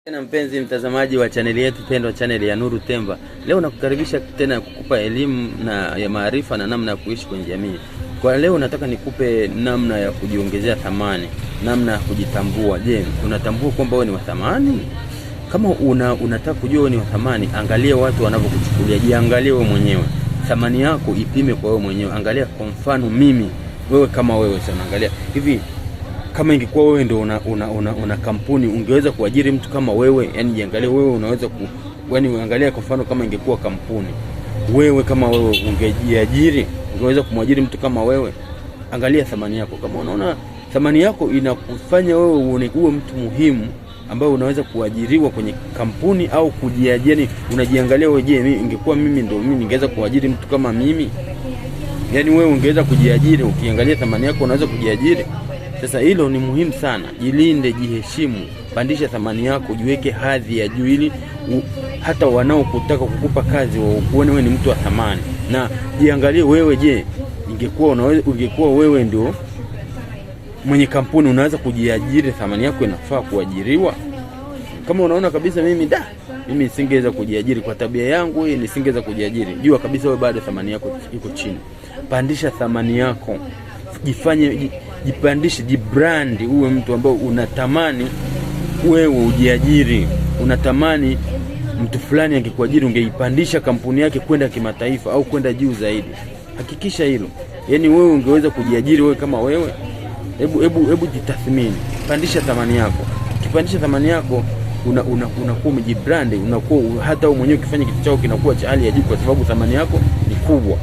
Tena mpenzi mtazamaji wa chaneli yetu pendwa, chaneli ya Nuru Temba. Leo nakukaribisha tena kukupa elimu na ya maarifa na namna ya kuishi kwenye jamii. Kwa leo nataka nikupe namna ya kujiongezea thamani, namna ya kujitambua. Je, unatambua kwamba wewe ni wa thamani? Kama unataka kujua wewe ni wa thamani, angalia watu wanavyokuchukulia. Jiangalie wewe mwenyewe. Thamani yako ipime kwa wewe mwenyewe. Angalia kwa mfano mimi, wewe kama wewe sana, angalia hivi, kama ingekuwa wewe ndio una kampuni, ungeweza kuajiri mtu kama wewe? Yani jiangalie wewe, unaweza yani angalia kwa mfano kama ingekuwa kampuni, wewe kama wewe ungejiajiri, ungeweza kumwajiri mtu kama wewe? Angalia thamani yako. Kama unaona thamani yako inakufanya wewe uwe mtu muhimu ambaye unaweza kuajiriwa kwenye kampuni au kujiajiri, unajiangalia wewe, je, ingekuwa mimi ningeweza kuajiri mtu kama mimi? Yani wewe ungeweza kujiajiri, ukiangalia thamani yako unaweza kujiajiri. Sasa hilo ni muhimu sana. Jilinde, jiheshimu, pandisha thamani yako, jiweke hadhi ya juu ili hata wanaokutaka kukupa kazi waone wewe ni mtu wa thamani. Na jiangalie wewe, je, ungekuwa wewe ndio mwenye kampuni, unaweza kujiajiri? Thamani yako inafaa kuajiriwa? Kama unaona kabisa mimi nisingeweza kujiajiri kwa tabia yangu hii, nisingeweza kujiajiri, jua kabisa wewe bado thamani yako iko chini. Pandisha thamani yako, jipandishe, jibrand, uwe mtu ambao unatamani wewe ujiajiri. Unatamani mtu fulani angekuajiri, ungeipandisha kampuni yake kwenda kimataifa au kwenda juu zaidi. Hakikisha hilo. Yani wewe ungeweza kujiajiri wewe kama wewe? Hebu jitathmini, pandisha thamani yako. Ukipandisha thamani yako, unakuwa umejibrand, unakuwa hata wewe mwenyewe ukifanya kitu chako kinakuwa cha hali ya juu, kwa sababu thamani yako ni kubwa.